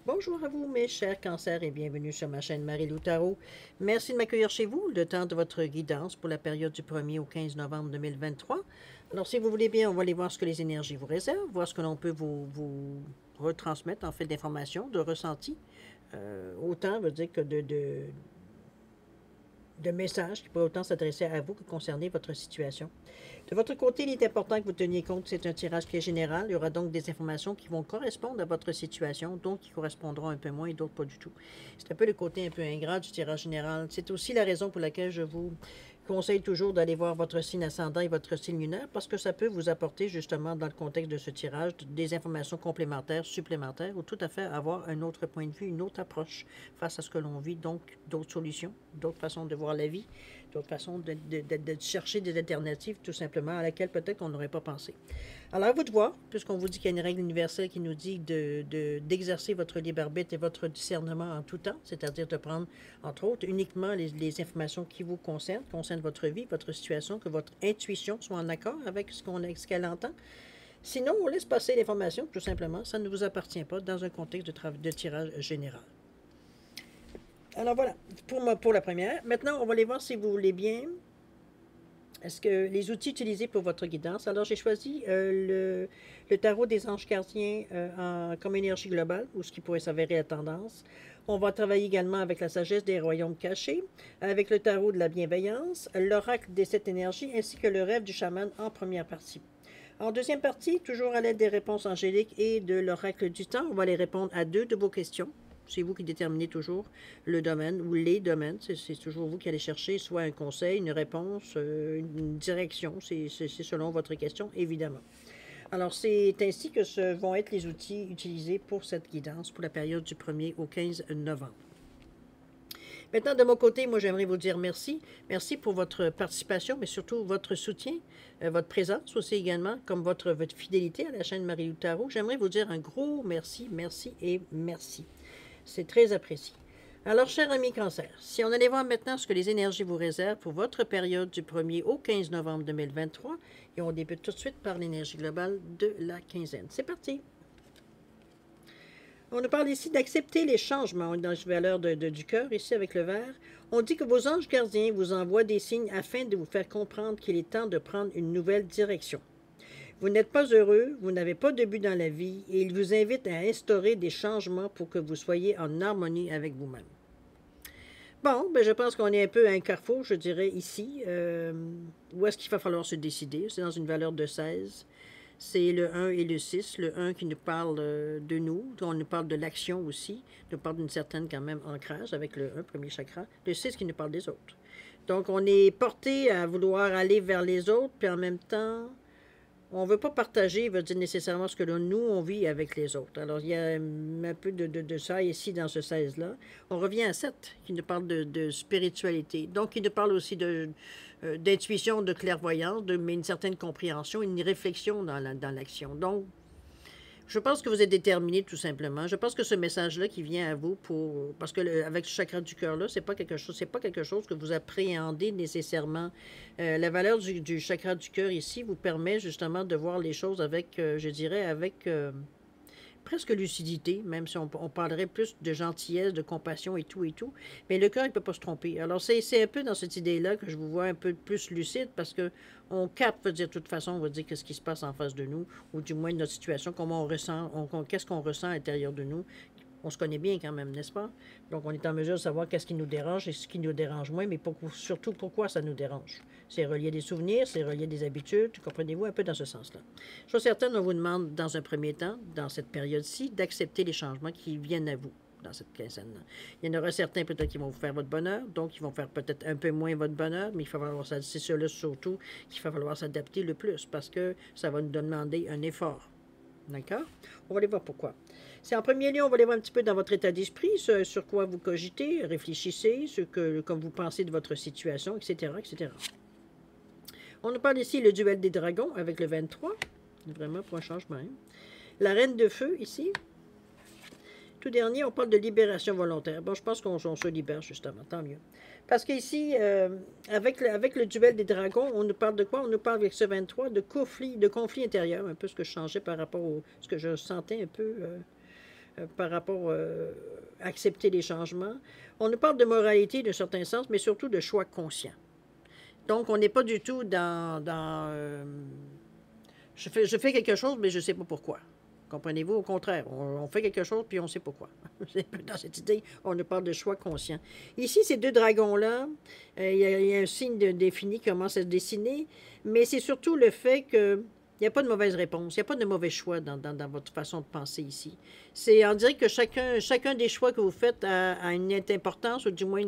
Bonjour à vous, mes chers cancers, et bienvenue sur ma chaîne Marie-Lou Tarot. Merci de m'accueillir chez vous, le temps de votre guidance pour la période du 1er au 15 novembre 2023. Alors, si vous voulez bien, on va aller voir ce que les énergies vous réservent, voir ce que l'on peut vous retransmettre, en fait, d'informations, de ressentis. Autant, veut dire que de messages qui pourraient autant s'adresser à vous que concerner votre situation. De votre côté, il est important que vous teniez compte que c'est un tirage qui est général. Il y aura donc des informations qui vont correspondre à votre situation, donc qui correspondront un peu moins et d'autres pas du tout. C'est un peu le côté un peu ingrat du tirage général. C'est aussi la raison pour laquelle je vous conseille toujours d'aller voir votre signe ascendant et votre signe lunaire, parce que ça peut vous apporter justement dans le contexte de ce tirage des informations complémentaires, supplémentaires, ou tout à fait avoir un autre point de vue, une autre approche face à ce que l'on vit, donc d'autres solutions, d'autres façons de voir la vie, d'autres façons de chercher des alternatives tout simplement à laquelle peut-être qu'on n'aurait pas pensé. Alors à vous de voir, puisqu'on vous dit qu'il y a une règle universelle qui nous dit d'exercer votre libre arbitre et votre discernement en tout temps, c'est-à-dire de prendre, entre autres, uniquement les informations qui vous concernent votre vie, votre situation, que votre intuition soit en accord avec ce qu'elle entend. Sinon, on laisse passer l'information, tout simplement. Ça ne vous appartient pas dans un contexte de tirage général. Alors voilà, pour la première. Maintenant, on va aller voir si vous voulez bien. Est-ce que les outils utilisés pour votre guidance? Alors, j'ai choisi le tarot des anges gardiens comme énergie globale, ou ce qui pourrait s'avérer la tendance. On va travailler également avec la sagesse des royaumes cachés, avec le tarot de la bienveillance, l'oracle des sept énergies, ainsi que le rêve du chaman en première partie. En deuxième partie, toujours à l'aide des réponses angéliques et de l'oracle du temps, on va aller répondre à deux de vos questions. C'est vous qui déterminez toujours le domaine ou les domaines. C'est toujours vous qui allez chercher soit un conseil, une réponse, une direction. C'est selon votre question, évidemment. Alors, c'est ainsi que vont être les outils utilisés pour cette guidance pour la période du 1er au 15 novembre. Maintenant, de mon côté, moi, j'aimerais vous dire merci. Merci pour votre participation, mais surtout votre soutien, votre présence aussi également, comme votre fidélité à la chaîne Marie-Lou Tarot. J'aimerais vous dire un gros merci, merci et merci. C'est très apprécié. Alors, cher ami Cancer, si on allait voir maintenant ce que les énergies vous réservent pour votre période du 1er au 15 novembre 2023, et on débute tout de suite par l'énergie globale de la quinzaine. C'est parti! On nous parle ici d'accepter les changements. On est dans la valeur du cœur, ici avec le vert. On dit que vos anges gardiens vous envoient des signes afin de vous faire comprendre qu'il est temps de prendre une nouvelle direction. Vous n'êtes pas heureux, vous n'avez pas de but dans la vie et il vous invite à instaurer des changements pour que vous soyez en harmonie avec vous-même. Bon, ben je pense qu'on est un peu à un carrefour, je dirais, ici. Où est-ce qu'il va falloir se décider? C'est dans une valeur de 16. C'est le 1 et le 6. Le 1 qui nous parle de nous, on nous parle de l'action aussi, nous parle d'une certaine quand même ancrage avec le 1, premier chakra. Le 6 qui nous parle des autres. Donc on est porté à vouloir aller vers les autres, puis en même temps, on ne veut pas partager, veut dire nécessairement ce que nous, on vit avec les autres. Alors, il y a un peu de ça ici dans ce 16-là. On revient à 7, qui nous parle de spiritualité. Donc, qui nous parle aussi d'intuition, de clairvoyance, mais une certaine compréhension, une réflexion dans l'action. Donc, je pense que vous êtes déterminé tout simplement. Je pense que ce message-là qui vient à vous parce que avec le chakra du cœur-là, c'est pas quelque chose que vous appréhendez nécessairement. La valeur du chakra du cœur ici vous permet justement de voir les choses avec, je dirais, avec presque lucidité, même si on parlerait plus de gentillesse, de compassion et tout, mais le cœur, il ne peut pas se tromper. Alors, c'est un peu dans cette idée-là que je vous vois un peu plus lucide, parce que on capte, dire, de toute façon, on va dire qu'est-ce qui se passe en face de nous, ou du moins de notre situation, comment on ressent, qu'est-ce qu'on ressent à l'intérieur de nous. On se connaît bien quand même, n'est-ce pas? Donc, on est en mesure de savoir qu'est-ce qui nous dérange et ce qui nous dérange moins, mais surtout pourquoi ça nous dérange. C'est relié à des souvenirs, c'est relié à des habitudes, comprenez-vous, un peu dans ce sens-là. Chose certaine, on vous demande dans un premier temps, dans cette période-ci, d'accepter les changements qui viennent à vous dans cette quinzaine-là. Il y en aura certains peut-être qui vont vous faire votre bonheur, donc ils vont faire peut-être un peu moins votre bonheur, mais il va falloir, c'est ceux-là surtout qu'il va falloir s'adapter le plus, parce que ça va nous demander un effort. D'accord? On va aller voir pourquoi. C'est en premier lieu, on va aller voir un petit peu dans votre état d'esprit, sur quoi vous cogitez, réfléchissez, comme vous pensez de votre situation, etc., etc. On nous parle ici le duel des dragons avec le 23, vraiment pour un changement. Hein? La reine de feu ici. Tout dernier, on parle de libération volontaire. Bon, je pense qu'on se libère justement, tant mieux. Parce qu'ici, avec le duel des dragons, on nous parle de quoi? On nous parle avec ce 23 de conflit intérieur, un peu ce que je changeais par rapport à ce que je sentais un peu par rapport à accepter les changements. On nous parle de moralité d'un certain sens, mais surtout de choix conscients. Donc, on n'est pas du tout je fais quelque chose, mais je ne sais pas pourquoi. Comprenez-vous? Au contraire, on fait quelque chose, puis on ne sait pourquoi. C'est un peu dans cette idée, on nous parle de choix conscient. Ici, ces deux dragons-là, il y a un signe défini qui commence à se dessiner, mais c'est surtout le fait que il n'y a pas de mauvaise réponse, il n'y a pas de mauvais choix dans votre façon de penser ici. On dirait que chacun des choix que vous faites a une importance, ou du moins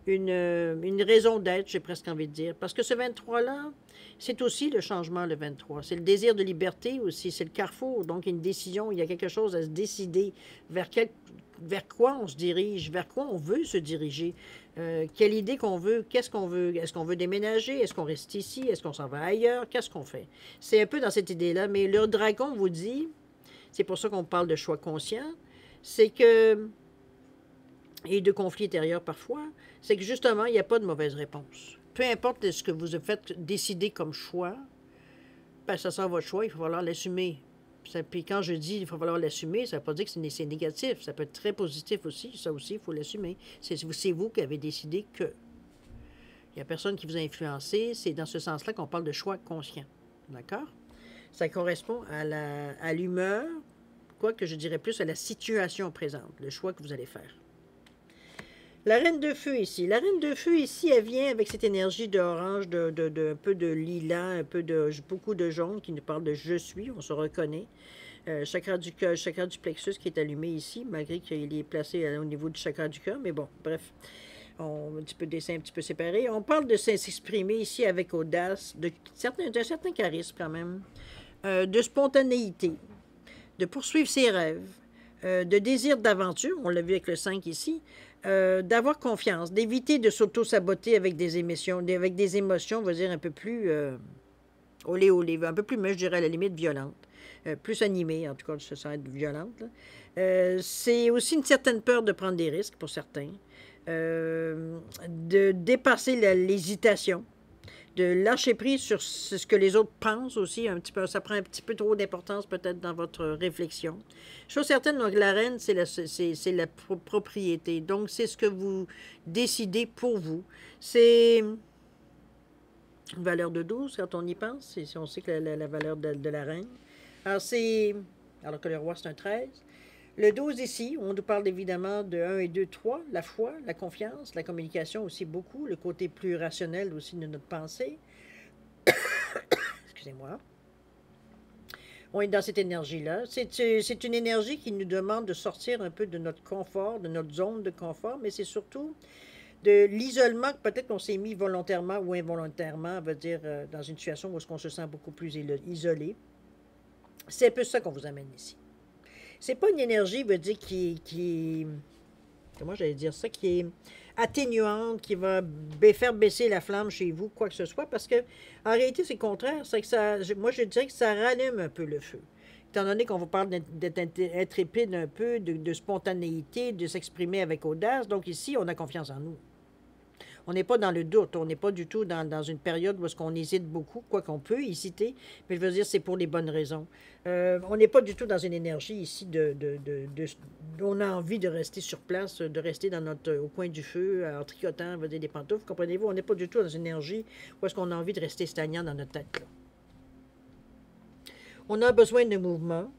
une raison d'être, j'ai presque envie de dire. Parce que ce 23-là, c'est aussi le changement, le 23. C'est le désir de liberté aussi, c'est le carrefour, donc une décision, il y a quelque chose à se décider vers quoi on se dirige, vers quoi on veut se diriger, quelle idée qu'on veut, qu'est-ce qu'on veut, est-ce qu'on veut déménager, est-ce qu'on reste ici, est-ce qu'on s'en va ailleurs, qu'est-ce qu'on fait. C'est un peu dans cette idée-là, mais le dragon vous dit, c'est pour ça qu'on parle de choix conscient, c'est que, et de conflits intérieurs parfois, c'est que justement, il n'y a pas de mauvaise réponse. Peu importe ce que vous faites décider comme choix, ben, ça sera votre choix, il va falloir l'assumer. Puis quand je dis il va falloir l'assumer, ça ne veut pas dire que c'est négatif. Ça peut être très positif aussi. Ça aussi, il faut l'assumer. C'est vous qui avez décidé que. Il n'y a personne qui vous a influencé. C'est dans ce sens-là qu'on parle de choix conscient. D'accord? Ça correspond à l'humeur, quoique je dirais plus à la situation présente, le choix que vous allez faire. La reine de feu ici. La reine de feu ici, elle vient avec cette énergie d'orange, un peu de lilas, beaucoup de jaune qui nous parle de je suis, on se reconnaît. Chakra du cœur, chakra du plexus qui est allumé ici, malgré qu'il est placé au niveau du chakra du cœur, mais bon, bref, un petit peu de dessin un petit peu séparé. On parle de s'exprimer ici avec audace, d'un certain charisme quand même, de spontanéité, de poursuivre ses rêves, de désir d'aventure, on l'a vu avec le 5 ici, d'avoir confiance, d'éviter de s'auto-saboter avec des émotions, on va dire, un peu plus olé olé, un peu plus, mais je dirais à la limite violente, plus animée, en tout cas, ça sent être violente. C'est aussi une certaine peur de prendre des risques pour certains, de dépasser l'hésitation, de lâcher prise sur ce que les autres pensent aussi, un petit peu, ça prend un petit peu trop d'importance peut-être dans votre réflexion. Chose certaine, donc la reine, c'est la propriété. Donc, c'est ce que vous décidez pour vous. C'est une valeur de 12 quand on y pense, si on sait que la valeur de la reine. Alors que le roi, c'est un 13. Le 12 ici, on nous parle évidemment de 1 et 2, 3, la foi, la confiance, la communication aussi beaucoup, le côté plus rationnel aussi de notre pensée. Excusez-moi. On est dans cette énergie-là. C'est une énergie qui nous demande de sortir un peu de notre confort, de notre zone de confort, mais c'est surtout de l'isolement que peut-être qu'on s'est mis volontairement ou involontairement, veut dire dans une situation où on se sent beaucoup plus isolé. C'est un peu ça qu'on vous amène ici. C'est pas une énergie, veut dire, comment j'allais dire ça, qui est atténuante, qui va faire baisser la flamme chez vous, quoi que ce soit, parce que en réalité, c'est le contraire. C'est que moi, je dirais que ça rallume un peu le feu. Étant donné qu'on vous parle d'être intrépide un peu, de spontanéité, de s'exprimer avec audace, donc ici, on a confiance en nous. On n'est pas dans le doute, on n'est pas du tout dans une période où est-ce qu'on hésite beaucoup, quoi qu'on peut hésiter, mais je veux dire, c'est pour les bonnes raisons. On n'est pas du tout dans une énergie ici on a envie de rester sur place, de rester au coin du feu, en tricotant, on va dire, des pantoufles, comprenez-vous? On n'est pas du tout dans une énergie où est-ce qu'on a envie de rester stagnant dans notre tête, là. On a besoin de mouvement.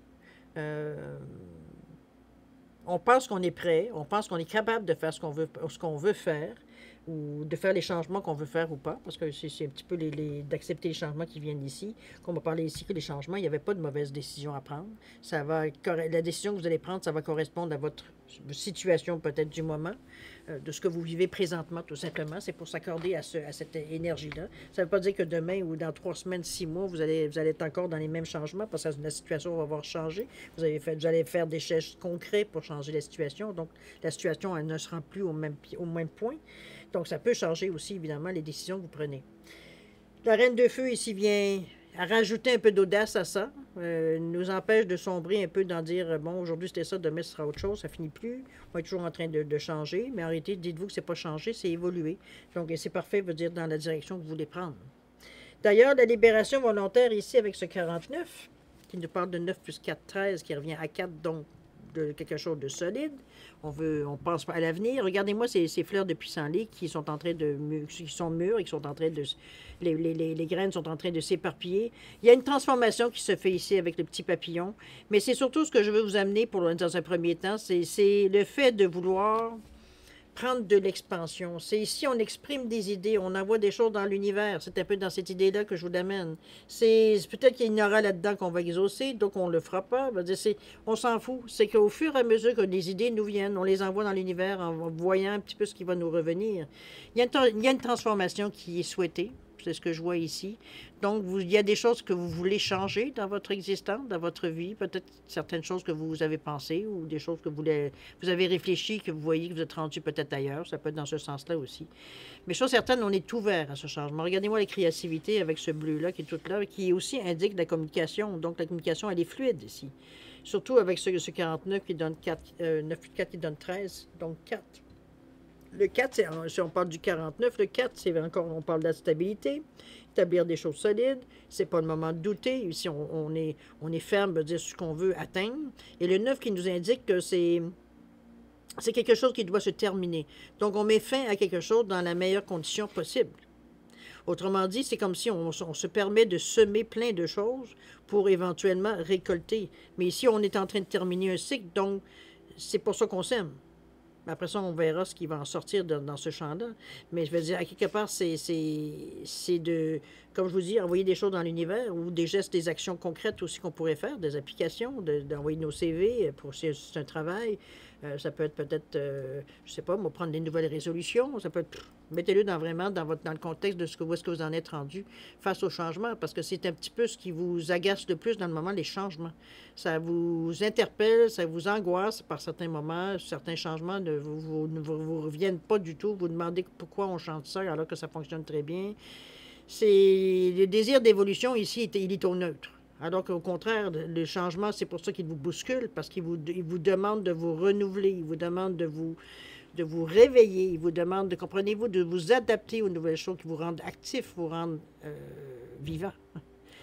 On pense qu'on est prêt, on pense qu'on est capable de faire ce qu'on veut faire, ou de faire les changements qu'on veut faire ou pas, parce que c'est un petit peu d'accepter les changements qui viennent ici. Comme on parlait ici que les changements, il n'y avait pas de mauvaise décision à prendre. La décision que vous allez prendre, ça va correspondre à votre situation peut-être du moment, de ce que vous vivez présentement, tout simplement. C'est pour s'accorder à cette énergie-là. Ça ne veut pas dire que demain ou dans 3 semaines, 6 mois, vous allez être encore dans les mêmes changements, parce que la situation va avoir changé. Vous allez faire des gestes concrets pour changer la situation. Donc, la situation, elle ne se rend plus au même point. Donc, ça peut changer aussi, évidemment, les décisions que vous prenez. La reine de feu, ici, vient à rajouter un peu d'audace à ça, nous empêche de sombrer un peu dans dire, bon, aujourd'hui c'était ça, demain ce sera autre chose, ça finit plus, on est toujours en train de changer, mais en réalité, dites-vous que c'est pas changé, c'est évoluer. Donc, c'est parfait, veut dire dans la direction que vous voulez prendre. D'ailleurs, la libération volontaire ici, avec ce 49, qui nous parle de 9 plus 4, 13, qui revient à 4, donc de quelque chose de solide. On pense à l'avenir. Regardez-moi ces fleurs de pissenlit qui sont en train qui sont mûres et qui sont en train de, les graines sont en train de s'éparpiller. Il y a une transformation qui se fait ici avec le petit papillon. Mais c'est surtout ce que je veux vous amener dans un premier temps, c'est le fait de vouloir prendre de l'expansion. C'est ici, on exprime des idées, on envoie des choses dans l'univers. C'est un peu dans cette idée-là que je vous amène. C'est peut-être qu'il y en aura là-dedans qu'on va exaucer, donc on ne le fera pas. On s'en fout. C'est qu'au fur et à mesure que les idées nous viennent, on les envoie dans l'univers en voyant un petit peu ce qui va nous revenir. Il y a une transformation qui est souhaitée. C'est ce que je vois ici. Donc, il y a des choses que vous voulez changer dans votre existence, dans votre vie. Peut-être certaines choses que vous avez pensées ou des choses que vous avez réfléchi, que vous voyez que vous êtes rendu peut-être ailleurs. Ça peut être dans ce sens-là aussi. Mais chose certaine, on est ouvert à ce changement. Regardez-moi la créativité avec ce bleu-là qui est tout là, qui aussi indique la communication. Donc, la communication, elle est fluide ici. Surtout avec ce 49 qui donne 4, 9 plus 4 qui donne 13, donc 4. Le 4, si on parle du 49, le 4, c'est encore, on parle de la stabilité, établir des choses solides, c'est pas le moment de douter, ici on est ferme, veut dire ce qu'on veut atteindre, et le 9 qui nous indique que c'est quelque chose qui doit se terminer. Donc on met fin à quelque chose dans la meilleure condition possible. Autrement dit, c'est comme si on se permet de semer plein de choses pour éventuellement récolter. Mais ici, on est en train de terminer un cycle, donc c'est pour ça qu'on sème. Après ça, on verra ce qui va en sortir dans ce champ-là. Mais je veux dire, à quelque part, c'est de, comme je vous dis, envoyer des choses dans l'univers ou des gestes, des actions concrètes aussi qu'on pourrait faire, des applications, d'envoyer nos CV pour si c'est un travail. Ça peut être peut-être, je sais pas, moi, prendre des nouvelles résolutions. Ça peut être, mettez-le vraiment dans le contexte de où est-ce que vous en êtes rendu face au changement, parce que c'est un petit peu ce qui vous agace le plus dans le moment, les changements. Ça vous interpelle, ça vous angoisse par certains moments, certains changements ne vous reviennent pas du tout. Vous demandez pourquoi on change ça alors que ça fonctionne très bien. C'est le désir d'évolution ici, il est au neutre. Alors qu'au contraire, le changement, c'est pour ça qu'il vous bouscule, parce qu'il vous demande de vous renouveler, il vous demande de vous réveiller, il vous demande, comprenez-vous, de vous adapter aux nouvelles choses qui vous rendent actif, vous rendent vivant.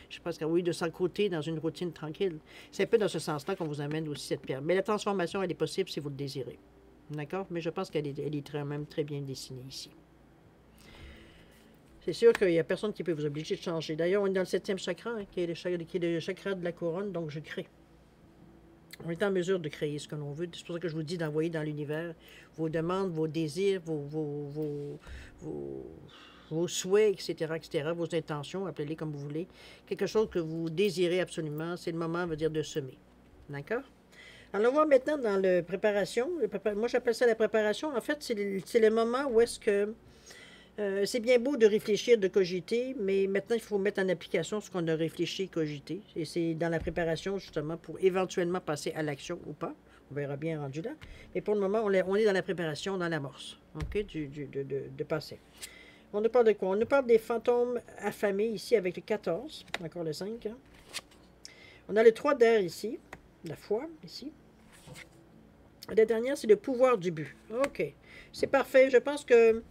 Je pense que oui, de s'encrouter dans une routine tranquille. C'est un peu dans ce sens-là qu'on vous amène aussi cette pierre. Mais la transformation, elle est possible si vous le désirez. D'accord? Mais je pense qu'elle est même très bien dessinée ici. C'est sûr qu'il n'y a personne qui peut vous obliger de changer. D'ailleurs, on est dans le 7e chakra, hein, qui est le chakra de la couronne, donc je crée. On est en mesure de créer ce que l'on veut. C'est pour ça que je vous dis d'envoyer dans l'univers vos demandes, vos désirs, vos souhaits, etc., vos intentions, appelez-les comme vous voulez. Quelque chose que vous désirez absolument, c'est le moment, on va dire, de semer. D'accord? Alors, on va maintenant dans la préparation. Moi, j'appelle ça la préparation. En fait, c'est le moment où est-ce que c'est bien beau de réfléchir, de cogiter, mais maintenant, il faut mettre en application ce qu'on a réfléchi et cogité. Et c'est dans la préparation, justement, pour éventuellement passer à l'action ou pas. On verra bien rendu là. Mais pour le moment, on est dans la préparation, dans l'amorce, OK, de passer. On nous parle de quoi? On nous parle des fantômes affamés ici avec le 14, encore le 5. Hein? On a le 3 d'air ici, la foi ici. La dernière, c'est le pouvoir du but. OK, c'est parfait. Je pense que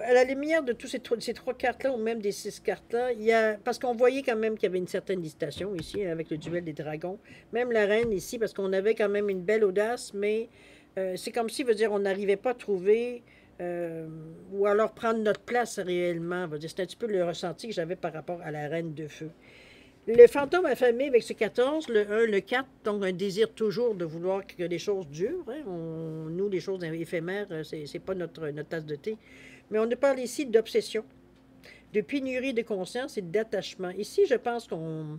à la lumière de tous ces trois cartes-là, ou même des 6 cartes-là, parce qu'on voyait quand même qu'il y avait une certaine hésitation ici, avec le duel des dragons. Même la reine ici, parce qu'on avait quand même une belle audace, mais c'est comme si, veut dire, on n'arrivait pas à trouver, ou alors prendre notre place réellement. C'est un petit peu le ressenti que j'avais par rapport à la reine de feu. Le fantôme affamé avec ce 14, le 1, le 4, donc un désir toujours de vouloir que les choses durent. Hein. Nous, les choses éphémères, c'est pas notre tasse de thé. Mais on nous parle ici d'obsession, de pénurie de conscience et d'attachement. Ici, je pense qu'on...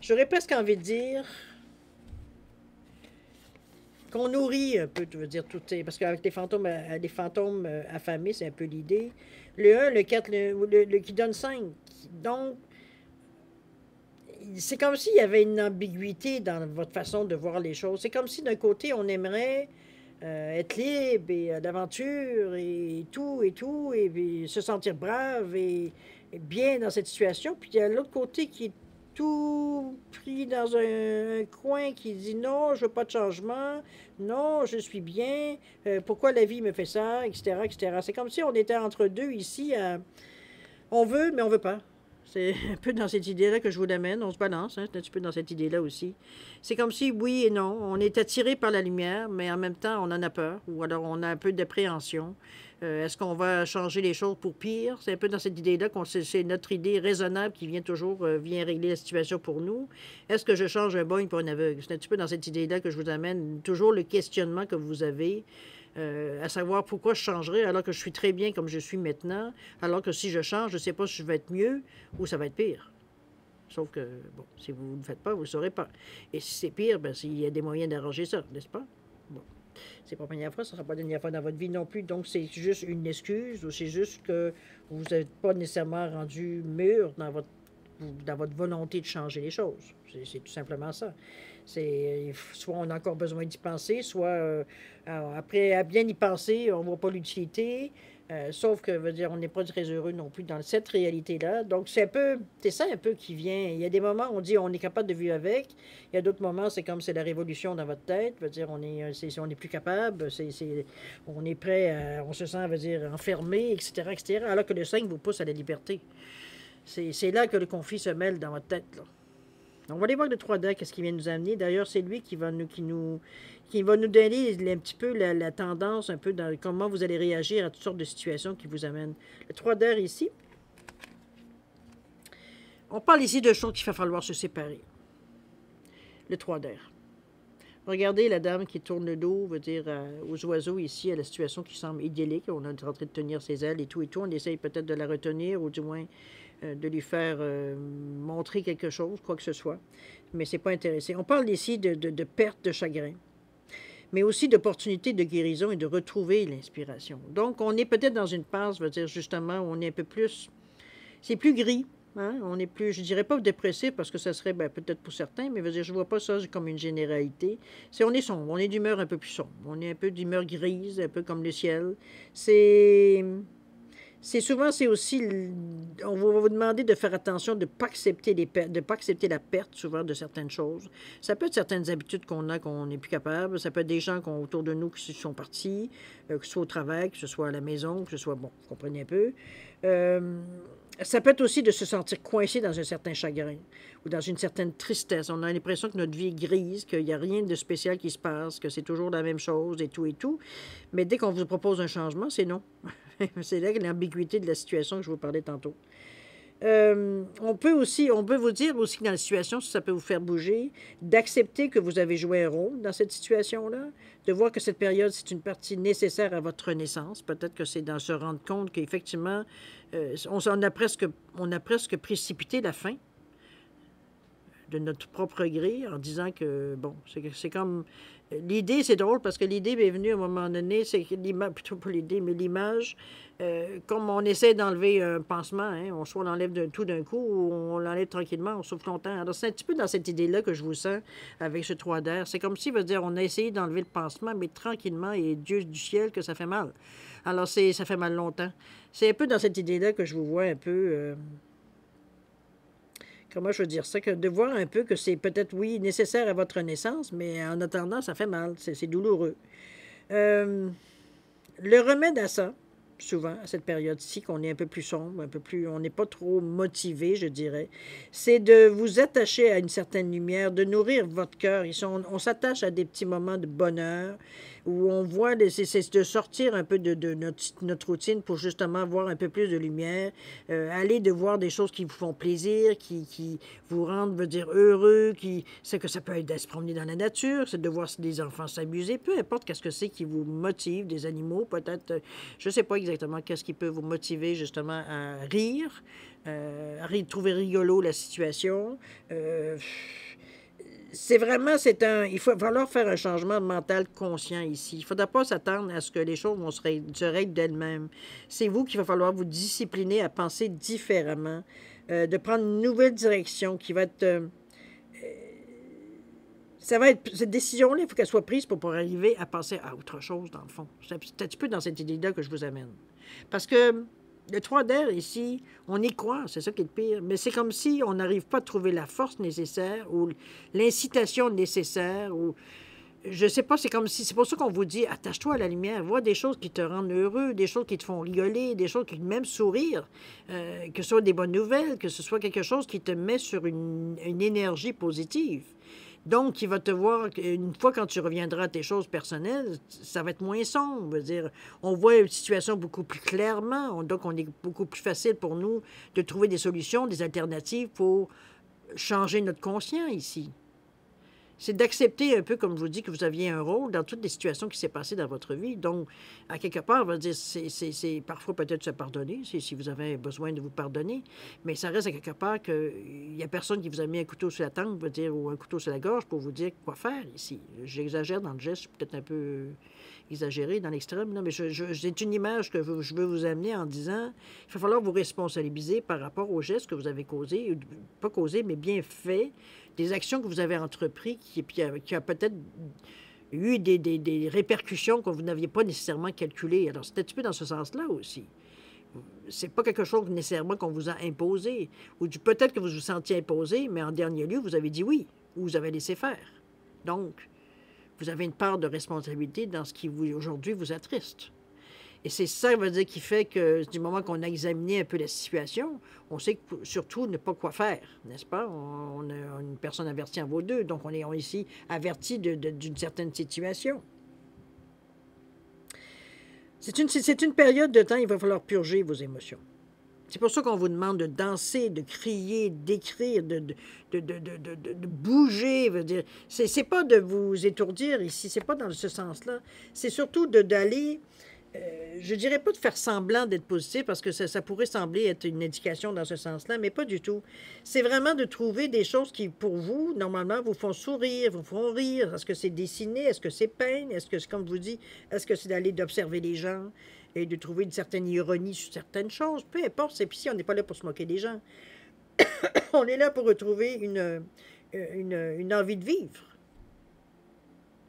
J'aurais presque envie de dire qu'on nourrit un peu, tu veux dire, tout est... Parce qu'avec les fantômes affamés, c'est un peu l'idée. Le 1, le 4, le qui donne 5. Donc, c'est comme s'il y avait une ambiguïté dans votre façon de voir les choses. C'est comme si d'un côté, on aimerait être libre et d'aventure et tout, et puis se sentir brave et bien dans cette situation. Puis il y a l'autre côté qui est tout pris dans un coin qui dit non, je veux pas de changement, non, je suis bien, pourquoi la vie me fait ça, etc., etc. C'est comme si on était entre deux ici, on veut, mais on veut pas. C'est un peu dans cette idée-là que je vous l'amène. On se balance, hein, c'est un petit peu dans cette idée-là aussi. C'est comme si, oui et non, on est attiré par la lumière, mais en même temps, on en a peur, ou alors on a un peu d'appréhension. Est-ce qu'on va changer les choses pour pire? C'est un peu dans cette idée-là qu'on c'est notre idée raisonnable qui vient toujours, vient régler la situation pour nous. Est-ce que je change un bogne pour un aveugle? C'est un petit peu dans cette idée-là que je vous amène. Toujours le questionnement que vous avez. À savoir pourquoi je changerais alors que je suis très bien comme je suis maintenant, alors que si je change, je ne sais pas si je vais être mieux ou ça va être pire. Sauf que, bon, si vous ne le faites pas, vous ne le saurez pas. Et si c'est pire, bien, il y a des moyens d'arranger ça, n'est-ce pas? Bon. C'est pas la première fois, ça ne sera pas la dernière fois dans votre vie non plus. Donc, c'est juste une excuse ou c'est juste que vous n'êtes pas nécessairement rendu mûr dans votre volonté de changer les choses. C'est tout simplement ça. Soit on a encore besoin d'y penser, soit après, à bien y penser, on ne voit pas l'utilité. Sauf que, veut dire, on n'est pas très heureux non plus dans cette réalité-là. Donc, c'est ça un peu qui vient. Il y a des moments où on dit on est capable de vivre avec. Il y a d'autres moments, c'est comme c'est la révolution dans votre tête. Veut dire, on est plus capable. On est prêt, on se sent, veut dire, enfermé, etc., etc., alors que le 5 vous pousse à la liberté. C'est là que le conflit se mêle dans votre tête, là. On va aller voir le 3 dents, qu'est-ce qu'il vient nous amener. D'ailleurs, c'est lui qui va nous donner un petit peu la tendance, un peu dans comment vous allez réagir à toutes sortes de situations qui vous amènent. Le 3 d'air ici, on parle ici de choses qu'il va falloir se séparer. Le 3 d'air. Regardez la dame qui tourne le dos, veut dire aux oiseaux ici, à la situation qui semble idyllique. On est en train de tenir ses ailes et tout. On essaye peut-être de la retenir ou du moins de lui faire montrer quelque chose, quoi que ce soit. Mais c'est pas intéressé. On parle ici de perte de chagrin, mais aussi d'opportunité de guérison et de retrouver l'inspiration. Donc, on est peut-être dans une passe, veut dire justement, où on est un peu plus... C'est plus gris. Hein? On est plus, je dirais pas dépressif parce que ça serait peut-être pour certains, mais veut dire, je vois pas ça comme une généralité. On est sombre, on est d'humeur un peu plus sombre, on est un peu d'humeur grise, un peu comme le ciel. C'est aussi, on va vous demander de faire attention de ne pas accepter pas accepter la perte souvent de certaines choses. Ça peut être certaines habitudes qu'on a qu'on n'est plus capable. Ça peut être des gens autour de nous qui sont partis, que ce soit au travail, que ce soit à la maison, que ce soit, bon, vous comprenez un peu. Ça peut être aussi de se sentir coincé dans un certain chagrin ou dans une certaine tristesse. On a l'impression que notre vie est grise, qu'il n'y a rien de spécial qui se passe, que c'est toujours la même chose et tout et tout. Mais dès qu'on vous propose un changement, c'est non. C'est là l'ambiguïté de la situation que je vous parlais tantôt. On peut vous dire aussi que dans la situation, si ça peut vous faire bouger, d'accepter que vous avez joué un rôle dans cette situation-là, de voir que cette période, c'est une partie nécessaire à votre renaissance. Peut-être que c'est dans se rendre compte qu'effectivement, on a presque précipité la fin de notre propre gré en disant que, bon, c'est comme... L'idée, c'est drôle parce que l'idée m'est venue à un moment donné, c'est que l'image, plutôt pas l'idée, mais l'image, comme on essaie d'enlever un pansement, hein, on soit l'enlève tout d'un coup ou on l'enlève tranquillement, on souffle longtemps. Alors, c'est un petit peu dans cette idée-là que je vous sens avec ce 3 d'air. C'est comme si, veut dire, on a essayé d'enlever le pansement, mais tranquillement, et Dieu du ciel, que ça fait mal. Alors, ça fait mal longtemps. C'est un peu dans cette idée-là que je vous vois un peu... comment je veux dire ça, que de voir un peu que c'est peut-être, oui, nécessaire à votre naissance, mais en attendant, ça fait mal, c'est douloureux. Le remède à ça, souvent, à cette période-ci, qu'on est un peu plus sombre, on n'est pas trop motivé, je dirais, c'est de vous attacher à une certaine lumière, de nourrir votre cœur. On s'attache à des petits moments de bonheur, où on voit, c'est de sortir un peu de notre routine pour justement voir un peu plus de lumière, aller de voir des choses qui vous font plaisir, qui vous rendent, veut dire, heureux, c'est que ça peut être de se promener dans la nature, c'est de voir des enfants s'amuser, peu importe qu'est-ce que c'est qui vous motive, des animaux, peut-être, je ne sais pas exactement qu'est-ce qui peut vous motiver justement à rire, trouver rigolo la situation, il va falloir faire un changement mental conscient ici. Il ne faudra pas s'attendre à ce que les choses vont se règlent d'elles-mêmes. C'est vous qu'il va falloir vous discipliner à penser différemment, de prendre une nouvelle direction qui va être... cette décision-là, il faut qu'elle soit prise pour arriver à passer à autre chose, dans le fond. C'est un petit peu dans cette idée-là que je vous amène. Parce que le 3 d'air, ici, on y croit, c'est ça qui est le pire, mais c'est comme si on n'arrive pas à trouver la force nécessaire ou l'incitation nécessaire ou je sais pas, c'est comme si, c'est pour ça qu'on vous dit, attache-toi à la lumière, vois des choses qui te rendent heureux, des choses qui te font rigoler, des choses qui te même sourire, que ce soit des bonnes nouvelles, que ce soit quelque chose qui te met sur une énergie positive. Donc, il va te voir, une fois quand tu reviendras à tes choses personnelles, ça va être moins sombre. Je veux dire, on voit une situation beaucoup plus clairement, donc on est beaucoup plus facile pour nous de trouver des solutions, des alternatives pour changer notre conscience ici. C'est d'accepter un peu, comme je vous dis, que vous aviez un rôle dans toutes les situations qui s'est passées dans votre vie. Donc, à quelque part, on va dire, c'est parfois peut-être se pardonner, si vous avez besoin de vous pardonner, mais ça reste à quelque part qu'il n'y a personne qui vous a mis un couteau sur la tempe, veut dire, ou un couteau sur la gorge pour vous dire quoi faire ici. J'exagère dans le geste, je suis peut-être un peu exagéré dans l'extrême, mais c'est une image que je veux vous amener en disant il va falloir vous responsabiliser par rapport aux gestes que vous avez causés, pas causés, mais bien faits, des actions que vous avez entreprises qui a peut-être eu des répercussions que vous n'aviez pas nécessairement calculées. Alors, c'est un petit peu dans ce sens-là aussi. C'est pas quelque chose nécessairement qu'on vous a imposé, ou peut-être que vous vous sentiez imposé, mais en dernier lieu, vous avez dit oui, ou vous avez laissé faire. Donc, vous avez une part de responsabilité dans ce qui, aujourd'hui, vous attriste. Et c'est ça, veut dire, qui fait que du moment qu'on a examiné un peu la situation, on sait surtout ne pas quoi faire, n'est-ce pas? On a une personne avertie en vaut deux, donc on est ici averti d'une certaine situation. C'est une période de temps, il va falloir purger vos émotions. C'est pour ça qu'on vous demande de danser, de crier, d'écrire, de bouger. Veut dire, c'est pas de vous étourdir ici, c'est pas dans ce sens-là. C'est surtout d'aller... je dirais pas de faire semblant d'être positif parce que ça pourrait sembler être une indication dans ce sens-là, mais pas du tout. C'est vraiment de trouver des choses qui, pour vous, normalement, vous font sourire, vous font rire. Est-ce que c'est dessiner? Est-ce que c'est peindre? Est-ce que, comme je vous dis, est-ce que c'est d'aller d'observer les gens et de trouver une certaine ironie sur certaines choses? Peu importe, c'est ici, on n'est pas là pour se moquer des gens. On est là pour retrouver une envie de vivre.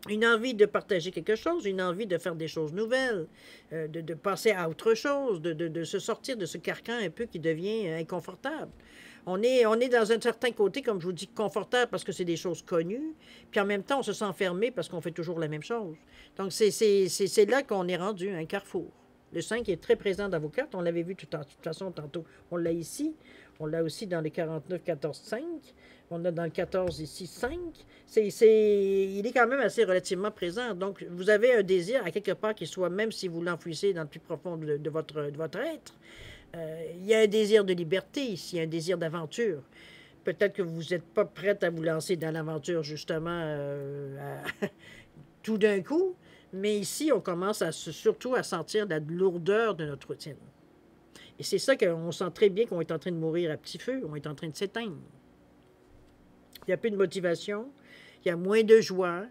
Une envie de partager quelque chose, une envie de faire des choses nouvelles, de passer à autre chose, de se sortir de ce carcan un peu qui devient inconfortable. On est dans un certain côté, comme je vous dis, confortable parce que c'est des choses connues, puis en même temps, on se sent enfermé parce qu'on fait toujours la même chose. Donc, c'est là qu'on est rendu, un carrefour. Le 5 est très présent dans vos cartes, on l'avait vu de toute façon tantôt. On l'a ici, on l'a aussi dans le 49, 14, 5. On a dans le 14 ici 5. Il est quand même assez relativement présent. Donc, vous avez un désir à quelque part qui soit, même si vous l'enfouissez dans le plus profond de votre être, il y a un désir de liberté ici, un désir d'aventure. Peut-être que vous n'êtes pas prête à vous lancer dans l'aventure, justement, tout d'un coup. Mais ici, on commence surtout à sentir la lourdeur de notre routine. Et c'est ça qu'on sent très bien qu'on est en train de mourir à petit feu, on est en train de s'éteindre. Il y a plus de motivation, il y a moins de joie,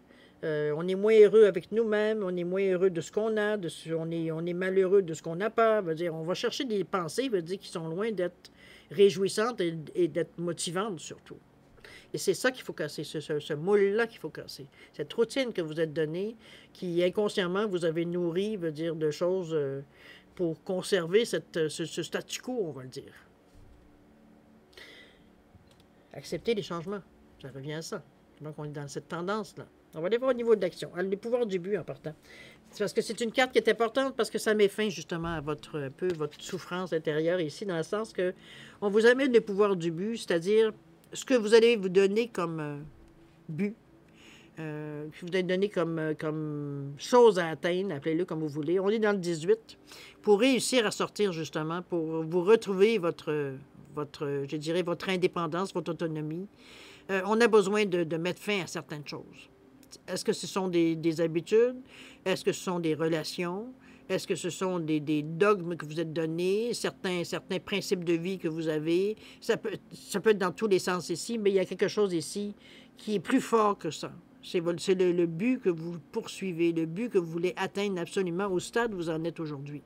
on est moins heureux avec nous-mêmes, on est moins heureux de ce qu'on a, on est malheureux de ce qu'on n'a pas. Veut dire, on va chercher des pensées veut dire, qui sont loin d'être réjouissantes et d'être motivantes surtout. Et c'est ça qu'il faut casser, ce moule-là qu'il faut casser. Cette routine que vous êtes donnée, qui inconsciemment vous avez nourri, veut dire, de choses pour conserver ce statu quo, on va le dire. Accepter les changements, ça revient à ça. Donc, on est dans cette tendance-là. On va aller voir au niveau de l'action. Les pouvoirs du but, en partant. C'est parce que c'est une carte qui est importante, parce que ça met fin, justement, à votre souffrance intérieure ici, dans le sens que on vous amène le pouvoir du but, c'est-à-dire ce que vous allez vous donner comme but, que vous allez donner comme chose à atteindre, appelez-le comme vous voulez. On est dans le 18, pour réussir à sortir, justement, pour vous retrouver je dirais, votre indépendance, votre autonomie. On a besoin de mettre fin à certaines choses. Est-ce que ce sont des habitudes? Est-ce que ce sont des relations? Est-ce que ce sont des dogmes que vous êtes donnés, certains principes de vie que vous avez? Ça peut être dans tous les sens ici, mais il y a quelque chose ici qui est plus fort que ça. C'est le but que vous poursuivez, le but que vous voulez atteindre absolument au stade où vous en êtes aujourd'hui.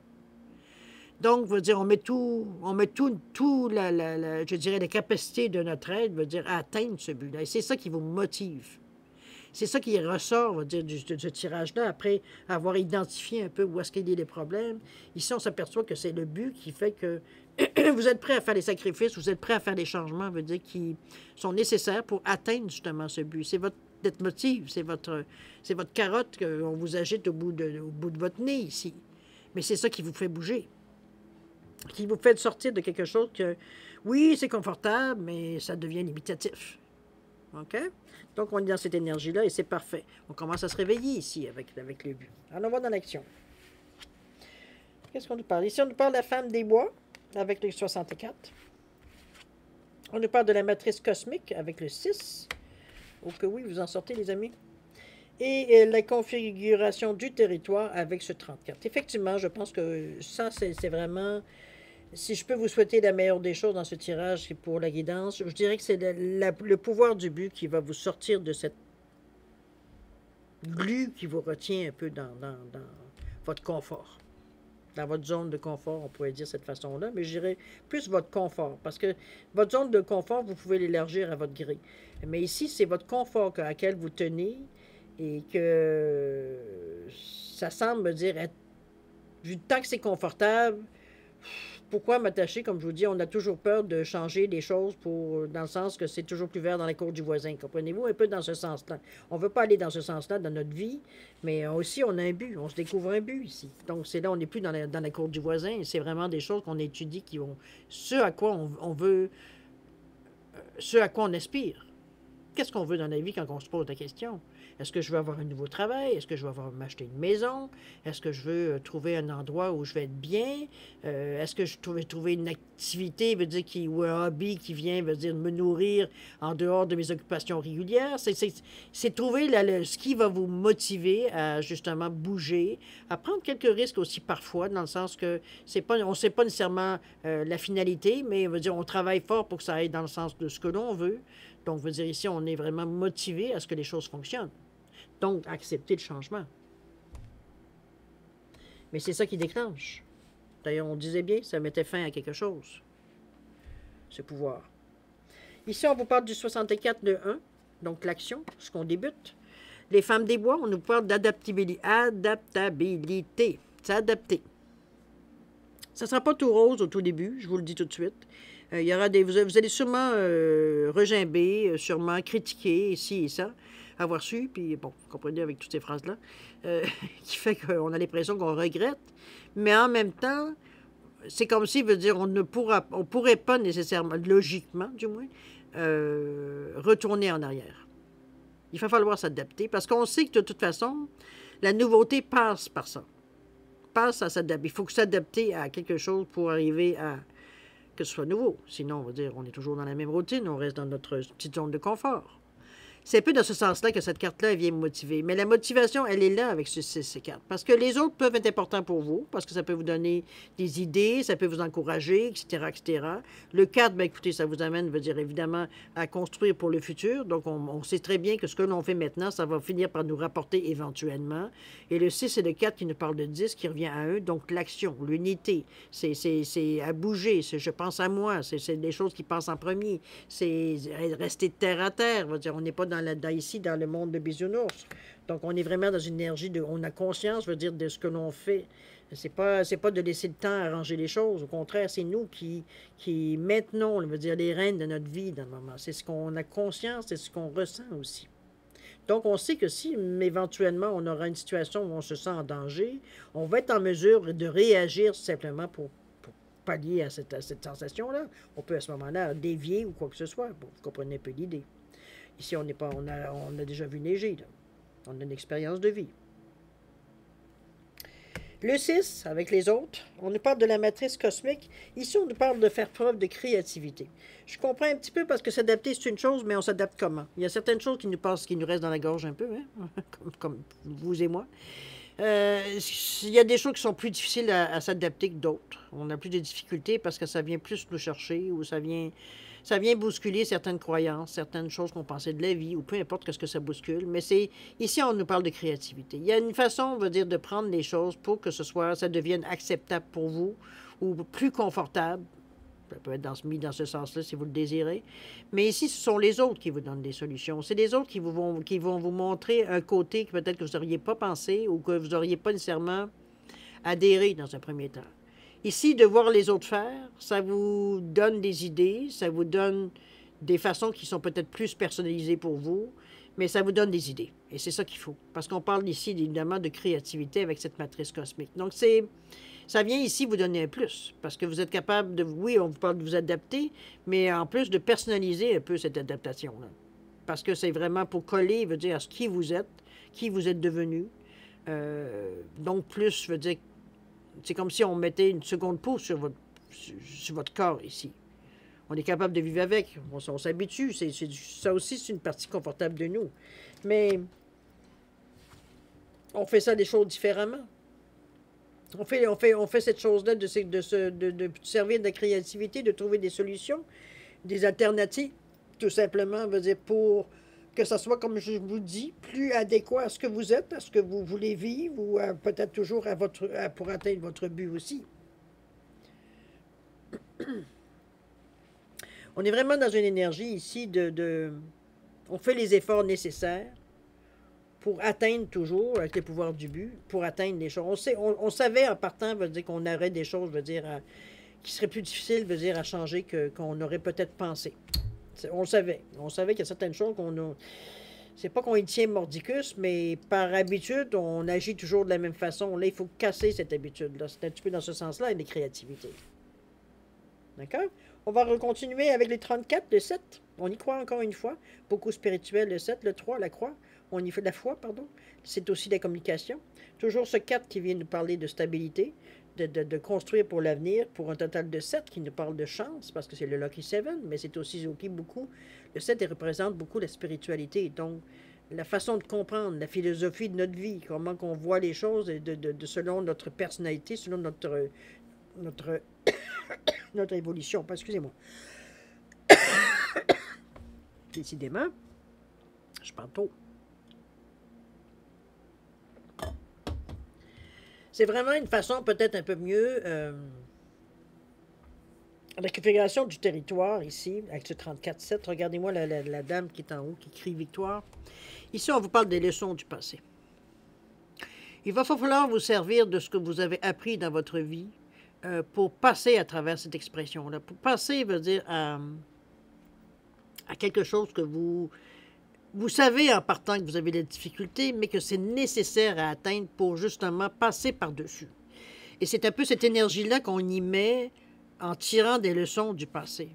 Donc, veut dire, on met je dirais, la capacité de notre être, veut dire, à atteindre ce but-là. Et c'est ça qui vous motive. C'est ça qui ressort, on va dire, de ce tirage-là, après avoir identifié un peu où est-ce qu'il y a les problèmes. Ici, on s'aperçoit que c'est le but qui fait que vous êtes prêt à faire les sacrifices, vous êtes prêt à faire les changements, veut dire, qui sont nécessaires pour atteindre justement ce but. d'être motive. C'est votre carotte qu'on vous agite au bout de votre nez ici. Mais c'est ça qui vous fait bouger. Qui vous fait sortir de quelque chose que, oui, c'est confortable, mais ça devient limitatif. OK? Donc, on est dans cette énergie-là et c'est parfait. On commence à se réveiller ici avec le but. Alors, on va dans l'action. Qu'est-ce qu'on nous parle? Ici, on nous parle de la femme des bois avec le 64. On nous parle de la matrice cosmique avec le 6. Oh que oui, vous en sortez, les amis. Et la configuration du territoire avec ce 34. Effectivement, je pense que ça, c'est vraiment... Si je peux vous souhaiter la meilleure des choses dans ce tirage pour la guidance, je dirais que c'est le pouvoir du but qui va vous sortir de cette glu qui vous retient un peu dans votre confort. Dans votre zone de confort, on pourrait dire cette façon-là, mais je dirais plus votre confort, parce que votre zone de confort, vous pouvez l'élargir à votre gré. Mais ici, c'est votre confort à laquelle vous tenez et que ça semble me dire, vu tant que c'est confortable, pourquoi m'attacher, comme je vous dis, on a toujours peur de changer les choses dans le sens que c'est toujours plus vert dans la cour du voisin. Comprenez-vous un peu dans ce sens-là? On ne veut pas aller dans ce sens-là dans notre vie, mais aussi on a un but, on se découvre un but ici. Donc c'est là, on n'est plus dans la cour du voisin, c'est vraiment des choses qu'on étudie qui ont ce à quoi on veut, ce à quoi on aspire. Qu'est-ce qu'on veut dans la vie quand on se pose la question? Est-ce que je veux avoir un nouveau travail? Est-ce que je veux m'acheter une maison? Est-ce que je veux trouver un endroit où je vais être bien? Est-ce que je veux trouver une activité, ou un hobby qui vient, me nourrir en dehors de mes occupations régulières? C'est trouver ce qui va vous motiver à justement bouger, à prendre quelques risques aussi parfois, dans le sens que on ne sait pas nécessairement la finalité, mais on travaille fort pour que ça aille dans le sens de ce que l'on veut. Donc, ici, on est vraiment motivé à ce que les choses fonctionnent. Donc, accepter le changement. Mais c'est ça qui déclenche. D'ailleurs, on disait bien, ça mettait fin à quelque chose. Ce pouvoir. Ici, on vous parle du 64 de 1, donc l'action, ce qu'on débute. Les femmes des bois, on nous parle d'adaptabilité. Adaptabilité. S'adapter. Ça ne sera pas tout rose au tout début, je vous le dis tout de suite. Il y aura vous allez sûrement regimber, sûrement critiquer ici et ça, avoir su, puis bon, vous comprenez avec toutes ces phrases-là, qui fait qu'on a l'impression qu'on regrette, mais en même temps, c'est comme si, on pourrait pas nécessairement, logiquement du moins, retourner en arrière. Il va falloir s'adapter, parce qu'on sait que de toute façon, la nouveauté passe par ça. Passe à s'adapter. Il faut s'adapter à quelque chose pour arriver à que ce soit nouveau. Sinon, on est toujours dans la même routine, on reste dans notre petite zone de confort. C'est un peu dans ce sens-là que cette carte-là vient me motiver. Mais la motivation, elle est là avec ces cartes. Parce que les autres peuvent être importants pour vous, parce que ça peut vous donner des idées, ça peut vous encourager, etc., etc. Le 4, bien, écoutez, ça vous amène, évidemment, à construire pour le futur. Donc, on sait très bien que ce que l'on fait maintenant, ça va finir par nous rapporter éventuellement. Et le 6 et le 4 qui nous parlent de 10, qui revient à 1. Donc, l'action, l'unité, c'est à bouger, c'est je pense à moi, c'est des choses qui passent en premier. C'est rester de terre à terre. On n'est pas ici, dans le monde de bisounours. Donc, on est vraiment dans une énergie on a conscience, de ce que l'on fait. C'est pas de laisser le temps arranger les choses. Au contraire, c'est nous qui maintenons, les rênes de notre vie dans le moment. C'est ce qu'on a conscience, c'est ce qu'on ressent aussi. Donc, on sait que si, éventuellement, on aura une situation où on se sent en danger, on va être en mesure de réagir simplement pour pallier à cette sensation-là. On peut, à ce moment-là, dévier ou quoi que ce soit. Bon, vous comprenez un peu l'idée. Ici, on a déjà vu neiger, là. On a une expérience de vie. Le 6, avec les autres, on nous parle de la matrice cosmique. Ici, on nous parle de faire preuve de créativité. Je comprends un petit peu parce que s'adapter, c'est une chose, mais on s'adapte comment? Il y a certaines choses qui nous restent dans la gorge un peu, hein? comme vous et moi. Il y a des choses qui sont plus difficiles à s'adapter que d'autres. On a plus de difficultés parce que ça vient plus nous chercher ou ça vient bousculer certaines croyances, certaines choses qu'on pensait de la vie, ou peu importe ce que ça bouscule. Mais ici, on nous parle de créativité. Il y a une façon, on va dire, de prendre les choses pour que ça devienne acceptable pour vous, ou plus confortable. Ça peut être mis dans ce sens-là si vous le désirez. Mais ici, ce sont les autres qui vous donnent des solutions. C'est les autres qui vont vous montrer un côté que peut-être que vous n'auriez pas pensé ou que vous n'auriez pas nécessairement adhéré dans un premier temps. Ici, de voir les autres faire, ça vous donne des idées, ça vous donne des façons qui sont peut-être plus personnalisées pour vous, mais ça vous donne des idées. Et c'est ça qu'il faut. Parce qu'on parle ici, évidemment, de créativité avec cette matrice cosmique. Donc, ça vient ici vous donner un plus. Parce que vous êtes capable de, oui, on vous parle de vous adapter, mais en plus de personnaliser un peu cette adaptation-là. Parce que c'est vraiment pour coller, veut dire, à ce qui vous êtes devenu. Donc, plus, veut dire, c'est comme si on mettait une seconde peau sur votre corps ici. On est capable de vivre avec. On s'habitue. Ça aussi, c'est une partie confortable de nous. Mais on fait ça des choses différemment. On fait cette chose-là de servir de la créativité, de trouver des solutions, des alternatives, tout simplement, veut dire, pour que ça soit, comme je vous dis, plus adéquat à ce que vous êtes, à ce que vous voulez vivre, ou peut-être toujours pour atteindre votre but aussi. On est vraiment dans une énergie ici on fait les efforts nécessaires pour atteindre toujours, avec les pouvoirs du but, pour atteindre les choses. On savait en partant, veut dire qu'on aurait des choses, veut dire, qui seraient plus difficiles, veut dire, à changer qu'on aurait peut-être pensé. On le savait. On savait qu'il y a certaines choses qu'on a... C'est pas qu'on y tient mordicus, mais par habitude, on agit toujours de la même façon. Là, il faut casser cette habitude-là. C'est un petit peu dans ce sens-là, avec les créativités. D'accord? On va continuer avec les 34, le 7. On y croit encore une fois. Beaucoup spirituel, le 7, le 3, la croix. On y fait de la foi, pardon. C'est aussi de la communication. Toujours ce 4 qui vient nous parler de stabilité, de construire pour l'avenir, pour un total de 7 qui nous parle de chance, parce que c'est le Lucky 7, mais c'est aussi beaucoup. Le 7 il représente beaucoup la spiritualité. Donc, la façon de comprendre, la philosophie de notre vie, comment on voit les choses selon notre personnalité, selon notre évolution. Excusez-moi. Décidément, je parle trop. C'est vraiment une façon peut-être un peu mieux la configuration du territoire ici, avec ce 34-7. Regardez-moi la dame qui est en haut, qui crie victoire. Ici, on vous parle des leçons du passé. Il va falloir vous servir de ce que vous avez appris dans votre vie pour passer à travers cette expression-là. Pour passer, veut dire, à quelque chose que vous savez en partant que vous avez des difficultés, mais que c'est nécessaire à atteindre pour justement passer par-dessus. Et c'est un peu cette énergie-là qu'on y met en tirant des leçons du passé.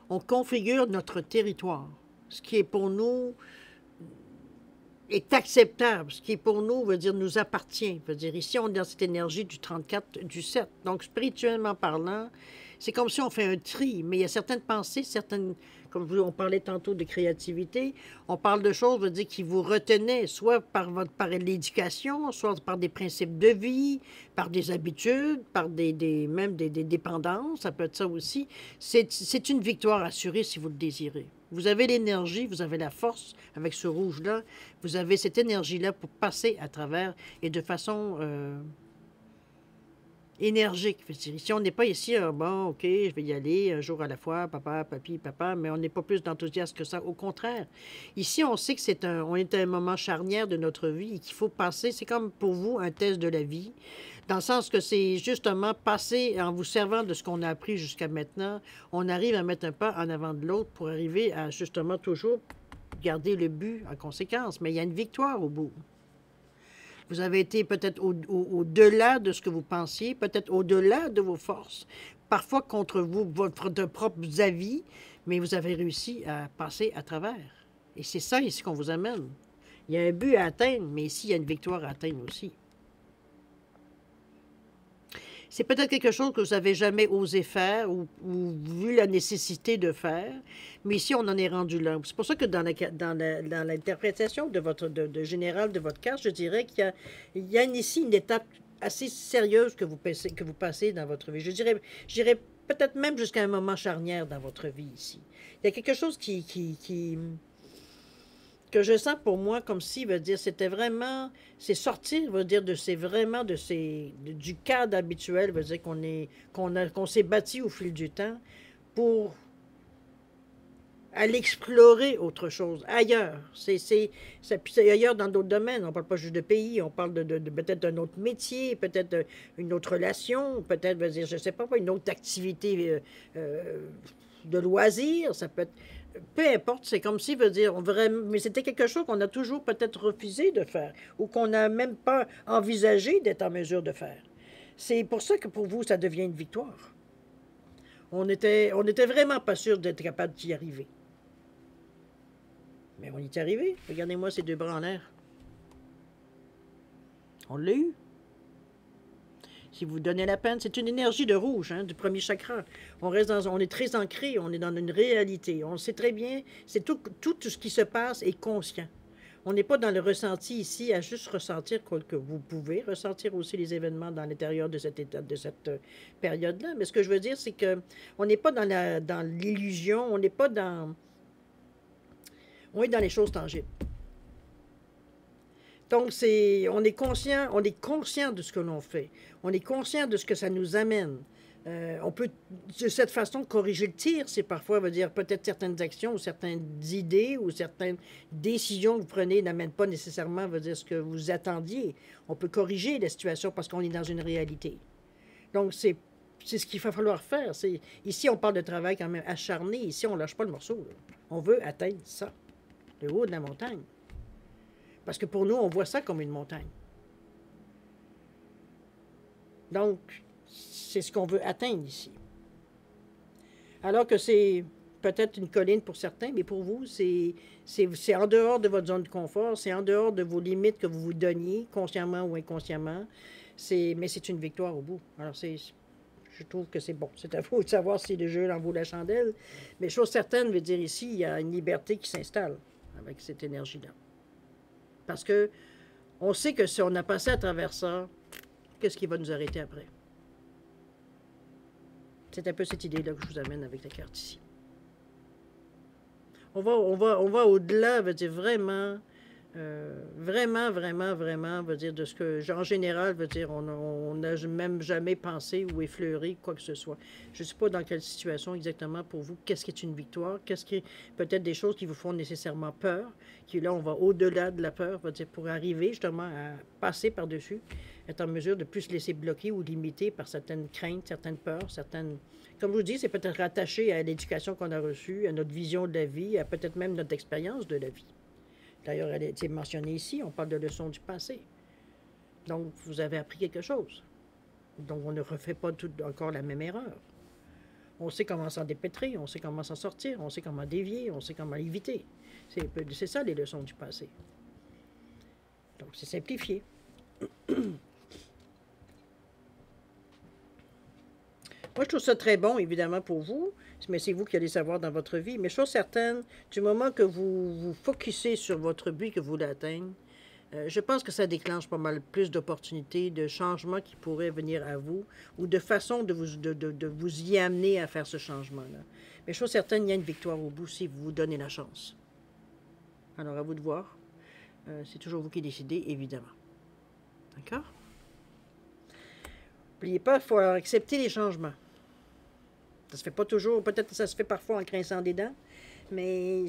On configure notre territoire. Ce qui est pour nous est acceptable. Ce qui est pour nous, veut dire, nous appartient. Veut dire, ici, on est dans cette énergie du 34, du 7. Donc, spirituellement parlant, c'est comme si on fait un tri, mais il y a certaines pensées, comme on parlait tantôt de créativité, on parle de choses, veut dire, qui vous retenaient, soit par l'éducation, soit par des principes de vie, par des habitudes, par même des dépendances, ça peut être ça aussi. C'est une victoire assurée si vous le désirez. Vous avez l'énergie, vous avez la force avec ce rouge-là, vous avez cette énergie-là pour passer à travers et de façon énergique. Si on n'est pas ici, bon, OK, je vais y aller un jour à la fois, papa, papi, papa, mais on n'est pas plus d'enthousiasme que ça. Au contraire, ici, on sait que on est à un moment charnière de notre vie et qu'il faut passer, c'est comme pour vous un test de la vie, dans le sens que c'est justement passer, en vous servant de ce qu'on a appris jusqu'à maintenant, on arrive à mettre un pas en avant de l'autre pour arriver à justement toujours garder le but en conséquence. Mais il y a une victoire au bout. Vous avez été peut-être au-delà de ce que vous pensiez, peut-être au-delà de vos forces, parfois contre votre propre avis, mais vous avez réussi à passer à travers. Et c'est ça ici qu'on vous amène. Il y a un but à atteindre, mais ici, il y a une victoire à atteindre aussi. C'est peut-être quelque chose que vous n'avez jamais osé faire ou vu la nécessité de faire, mais ici, on en est rendu là. C'est pour ça que dans l'interprétation de générale de votre carte, je dirais qu'il y a ici une étape assez sérieuse que vous passez dans votre vie. Je dirais peut-être même jusqu'à un moment charnière dans votre vie ici. Il y a quelque chose que je sens pour moi comme si, veut dire, c'est sortir, veut dire, du cadre habituel, veut dire qu'on s'est bâti au fil du temps pour aller explorer autre chose, ailleurs. C'est ailleurs dans d'autres domaines. On ne parle pas juste de pays, on parle peut-être d'un autre métier, peut-être une autre relation, peut-être, je ne sais pas, une autre activité de loisirs, ça peut être peu importe, c'est comme si, veut dire, mais c'était quelque chose qu'on a toujours peut-être refusé de faire ou qu'on n'a même pas envisagé d'être en mesure de faire. C'est pour ça que pour vous, ça devient une victoire. On était vraiment pas sûr d'être capable d'y arriver. Mais on y est arrivé. Regardez-moi ces deux bras en l'air. On l'a eu. Si vous donnez la peine, c'est une énergie de rouge, hein, du premier chakra. On est très ancré, on est dans une réalité. On sait très bien, c'est tout ce qui se passe est conscient. On n'est pas dans le ressenti ici à juste ressentir que vous pouvez ressentir aussi les événements dans l'intérieur de cette étape, de cette période-là. Mais ce que je veux dire, c'est que on n'est pas dans l'illusion, on n'est pas dans, on est dans les choses tangibles. Donc, on est conscient de ce que l'on fait. On est conscient de ce que ça nous amène. On peut, de cette façon, corriger le tir. C'est parfois, veut dire, peut-être certaines actions ou certaines idées ou certaines décisions que vous prenez n'amènent pas nécessairement, veut dire, ce que vous attendiez. On peut corriger la situation parce qu'on est dans une réalité. Donc, c'est ce qu'il va falloir faire. Ici, on parle de travail quand même acharné. Ici, on ne lâche pas le morceau. Là. On veut atteindre ça, le haut de la montagne. Parce que pour nous, on voit ça comme une montagne. Donc, c'est ce qu'on veut atteindre ici. Alors que c'est peut-être une colline pour certains, mais pour vous, c'est en dehors de votre zone de confort, c'est en dehors de vos limites que vous vous donniez, consciemment ou inconsciemment. Mais c'est une victoire au bout. Alors, je trouve que c'est bon. C'est à vous de savoir si le jeu en vaut la chandelle. Mais chose certaine, veut dire ici, il y a une liberté qui s'installe avec cette énergie-là. Parce que on sait que si on a passé à travers ça, qu'est-ce qui va nous arrêter après? C'est un peu cette idée-là que je vous amène avec la carte ici. On va au-delà, veut dire vraiment, vraiment, veut dire de ce que, en général, veut dire, on n'a même jamais pensé ou effleuré quoi que ce soit. Je ne sais pas dans quelle situation exactement pour vous, qu'est-ce qui est une victoire, qu'est-ce qui est peut-être des choses qui vous font nécessairement peur, qui là, on va au-delà de la peur, veut dire, pour arriver justement à passer par-dessus, être en mesure de plus se laisser bloquer ou limiter par certaines craintes, certaines peurs, certaines... Comme je vous dis, c'est peut-être rattaché à l'éducation qu'on a reçue, à notre vision de la vie, à peut-être même notre expérience de la vie. D'ailleurs, elle a été mentionnée ici, on parle de leçons du passé. Donc, vous avez appris quelque chose. Donc, on ne refait pas encore la même erreur. On sait comment s'en dépêtrer, on sait comment s'en sortir, on sait comment dévier, on sait comment éviter. C'est ça, les leçons du passé. Donc, c'est simplifié. Moi, je trouve ça très bon, évidemment, pour vous, mais c'est vous qui allez savoir dans votre vie. Mais chose certaine, du moment que vous vous focussez sur votre but, que vous voulez atteindre, je pense que ça déclenche pas mal plus d'opportunités, de changements qui pourraient venir à vous, ou de façon de vous y amener à faire ce changement-là. Mais chose certaine, il y a une victoire au bout si vous vous donnez la chance. Alors, à vous de voir. C'est toujours vous qui décidez, évidemment. D'accord? N'oubliez pas, il faut accepter les changements. Ça se fait pas toujours, peut-être que ça se fait parfois en grinçant des dents, mais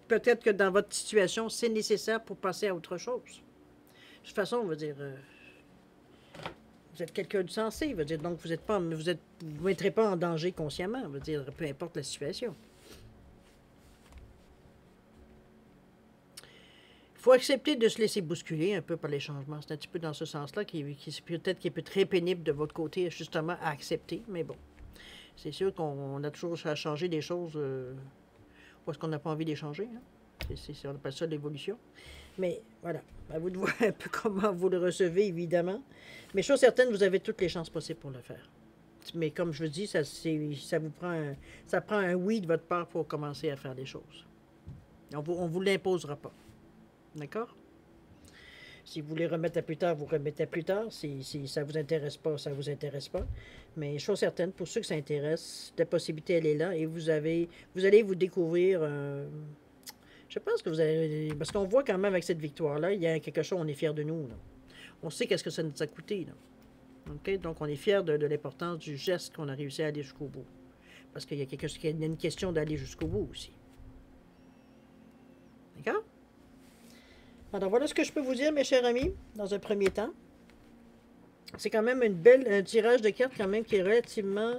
peut-être que dans votre situation, c'est nécessaire pour passer à autre chose. De toute façon, on va dire, vous êtes quelqu'un de sensé, veut dire, donc vous ne mettrez pas en danger consciemment, veut dire, peu importe la situation. Il faut accepter de se laisser bousculer un peu par les changements. C'est un petit peu dans ce sens-là qui peut-être qui est très pénible de votre côté, justement, à accepter, mais bon. C'est sûr qu'on a toujours à changer des choses où est-ce qu'on n'a pas envie de les changer. Hein? On appelle ça l'évolution. Mais voilà, à vous de voir un peu comment vous le recevez, évidemment. Mais chose certaine, vous avez toutes les chances possibles pour le faire. Mais comme je vous dis, ça prend un oui de votre part pour commencer à faire des choses. On ne vous l'imposera pas. D'accord? Si vous voulez remettre à plus tard, vous remettez à plus tard. Si ça ne vous intéresse pas, ça ne vous intéresse pas. Mais chose certaine, pour ceux que ça intéresse, la possibilité, elle est là. Et vous allez vous découvrir... je pense que vous allez... Parce qu'on voit quand même avec cette victoire-là, il y a quelque chose, on est fiers de nous. Là. On sait qu'est-ce que ça nous a coûté. Là. Okay? Donc, on est fiers de l'importance du geste qu'on a réussi à aller jusqu'au bout. Parce qu'il y a une question d'aller jusqu'au bout aussi. D'accord? Alors, voilà ce que je peux vous dire, mes chers amis, dans un premier temps. C'est quand même un tirage de cartes quand même qui est relativement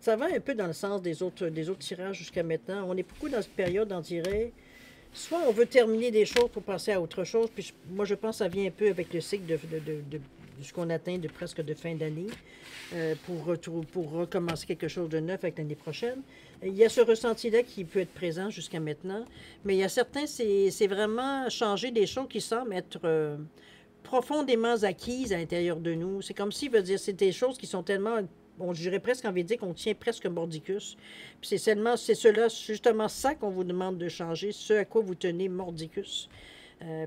Ça va un peu dans le sens des autres tirages jusqu'à maintenant. On est beaucoup dans cette période, on dirait, soit on veut terminer des choses pour passer à autre chose, puis moi je pense que ça vient un peu avec le cycle de ce qu'on atteint de presque de fin d'année, pour recommencer quelque chose de neuf avec l'année prochaine. Il y a ce ressenti-là qui peut être présent jusqu'à maintenant, mais il y a certains, c'est vraiment changer des choses qui semblent être profondément acquises à l'intérieur de nous. C'est comme si, veut dire, c'est des choses qui sont tellement, on dirait presque envie de dire qu'on tient presque mordicus. Puis c'est seulement, c'est cela, justement ça qu'on vous demande de changer, ce à quoi vous tenez mordicus.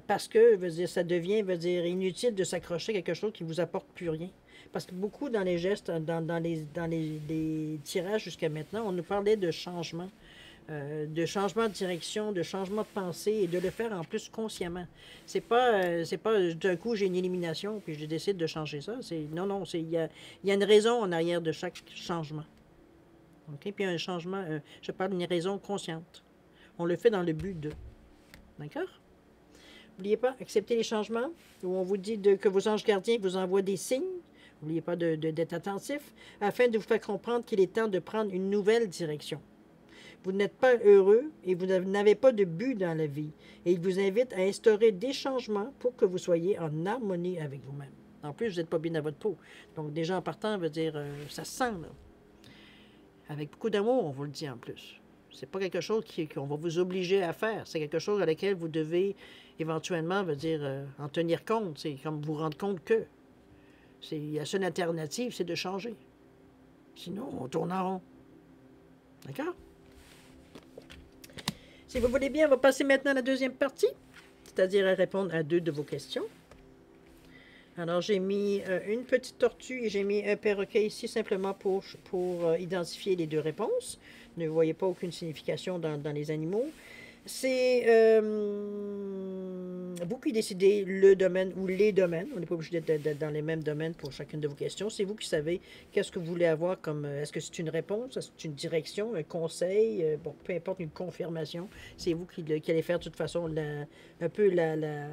Parce que, veut dire, ça devient, veut dire, inutile de s'accrocher à quelque chose qui ne vous apporte plus rien. Parce que beaucoup dans les gestes, les tirages jusqu'à maintenant, on nous parlait de changement de direction, de changement de pensée et de le faire en plus consciemment. C'est pas d'un coup j'ai une élimination puis je décide de changer ça. Non, non, il y a une raison en arrière de chaque changement. OK? Puis un changement, je parle d'une raison consciente. On le fait dans le but de. D'accord? N'oubliez pas, acceptez les changements, où on vous dit que vos anges gardiens vous envoient des signes. N'oubliez pas d'être attentif, afin de vous faire comprendre qu'il est temps de prendre une nouvelle direction. Vous n'êtes pas heureux et vous n'avez pas de but dans la vie. Et il vous invite à instaurer des changements pour que vous soyez en harmonie avec vous-même. En plus, vous n'êtes pas bien dans votre peau. Donc, déjà en partant, veut dire, ça se sent, là. Avec beaucoup d'amour, on vous le dit en plus. C'est pas quelque chose qu'on va vous obliger à faire. C'est quelque chose à laquelle vous devez éventuellement, veut dire, en tenir compte. C'est comme vous rendre compte que la seule alternative, c'est de changer. Sinon, on tourne en rond. D'accord? Si vous voulez bien, on va passer maintenant à la deuxième partie, c'est-à-dire à répondre à 2 de vos questions. Alors, j'ai mis une petite tortue et j'ai mis un perroquet ici simplement pour identifier les 2 réponses. Ne voyez pas aucune signification dans les animaux. C'est vous qui décidez le domaine ou les domaines. On n'est pas obligé d'être dans les mêmes domaines pour chacune de vos questions. C'est vous qui savez qu'est-ce que vous voulez avoir comme... Est-ce que c'est une réponse, est-ce que c'est une direction, un conseil, bon, peu importe, une confirmation. C'est vous qui allez faire de toute façon un peu la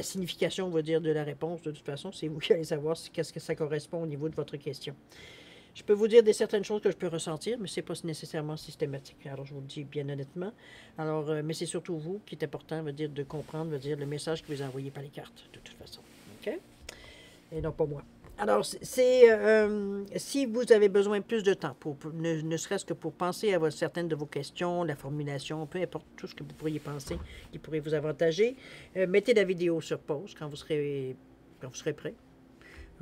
signification, on va dire, de la réponse. De toute façon, c'est vous qui allez savoir qu'est-ce que ça correspond au niveau de votre question. Je peux vous dire certaines choses que je peux ressentir, mais ce n'est pas nécessairement systématique. Alors, je vous le dis bien honnêtement. Alors, mais c'est surtout vous qui est important, veut dire, de comprendre, veut dire, le message que vous envoyez par les cartes, de toute façon. OK? Et non pas moi. Alors, si vous avez besoin de plus de temps, ne serait-ce que pour penser à certaines de vos questions, la formulation, peu importe tout ce que vous pourriez penser qui pourrait vous avantager, mettez la vidéo sur pause quand vous serez prêt.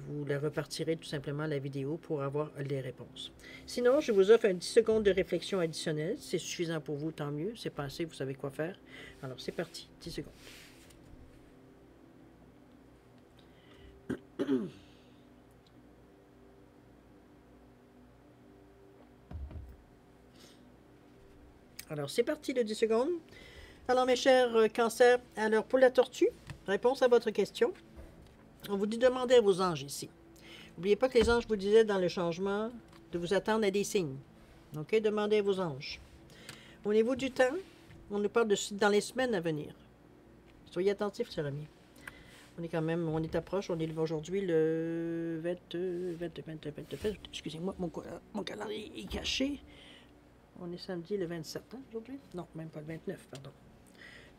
Vous la repartirez tout simplement la vidéo pour avoir les réponses. Sinon, je vous offre un 10 secondes de réflexion additionnelle. C'est suffisant pour vous, tant mieux. C'est pas assez, vous savez quoi faire. Alors, c'est parti. 10 secondes. Alors, c'est parti, le 10 secondes. Alors, mes chers cancers, alors pour la tortue, réponse à votre question. On vous dit de demander à vos anges ici. N'oubliez pas que les anges vous disaient dans le changement de vous attendre à des signes. OK? Demandez à vos anges. Au niveau du temps, on nous parle dans les semaines à venir. Soyez attentifs, cher ami. On est approche, on est aujourd'hui le 22, excusez-moi, mon calendrier est caché. On est samedi le 27, hein, aujourd'hui? Non, même pas le 29, pardon.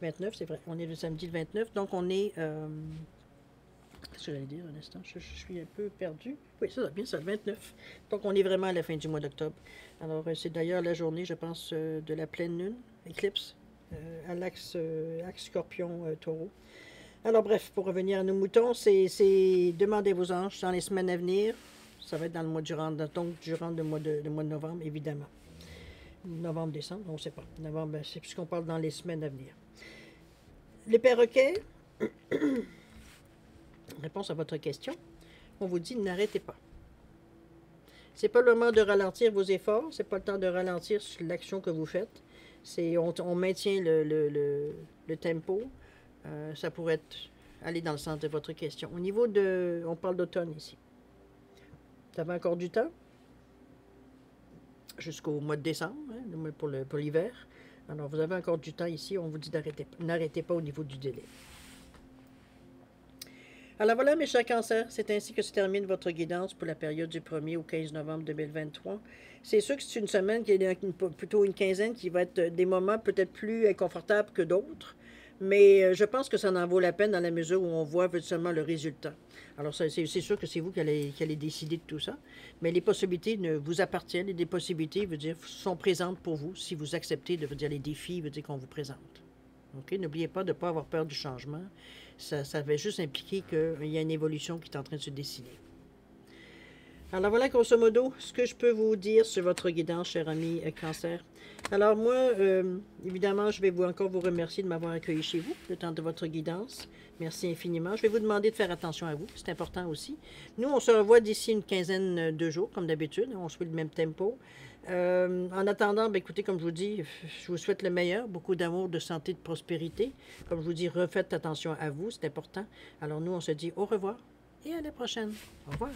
29, c'est vrai, on est le samedi le 29, donc on est... Qu'est-ce que j'allais dire un instant? Je suis un peu perdu. Oui, ça va bien, ça, le 29. Donc, on est vraiment à la fin du mois d'octobre. Alors, c'est d'ailleurs la journée, je pense, de la pleine lune, éclipse, à l'axe Scorpion-Taureau. Alors, bref, pour revenir à nos moutons, c'est demander vos anges dans les semaines à venir. Ça va être dans le mois durant le mois de novembre, évidemment. Novembre, décembre, on ne sait pas. Novembre, c'est puisqu'on parle dans les semaines à venir. Les perroquets... Réponse à votre question, on vous dit n'arrêtez pas. C'est pas le moment de ralentir vos efforts, c'est pas le temps de ralentir l'action que vous faites. On maintient le tempo. Ça pourrait aller dans le sens de votre question. Au niveau on parle d'automne ici. Vous avez encore du temps jusqu'au mois de décembre, hein, pour l'hiver. Alors vous avez encore du temps ici. On vous dit n'arrêtez pas au niveau du délai. Alors voilà, mes chers cancers, c'est ainsi que se termine votre guidance pour la période du 1er au 15 novembre 2023. C'est sûr que c'est une semaine qui est plutôt une quinzaine qui va être des moments peut-être plus inconfortables que d'autres, mais je pense que ça en vaut la peine dans la mesure où on voit seulement le résultat. Alors c'est sûr que c'est vous qui allez décider de tout ça, mais les possibilités ne vous appartiennent et les possibilités, veut dire, sont présentes pour vous si vous acceptez de, veut dire, les défis, veut dire, qu'on vous présente. Okay? N'oubliez pas de ne pas avoir peur du changement. Ça va juste impliquer qu'il y a une évolution qui est en train de se dessiner. Alors voilà, grosso modo, ce que je peux vous dire sur votre guidance, cher ami Cancer. Alors moi, évidemment, je vais encore vous remercier de m'avoir accueilli chez vous le temps de votre guidance. Merci infiniment. Je vais vous demander de faire attention à vous, c'est important aussi. Nous, on se revoit d'ici une quinzaine de jours, comme d'habitude. On suit le même tempo. En attendant, ben, écoutez, comme je vous dis, je vous souhaite le meilleur, beaucoup d'amour, de santé, de prospérité. Comme je vous dis, refaites attention à vous, c'est important. Alors nous, on se dit au revoir et à la prochaine. Au revoir.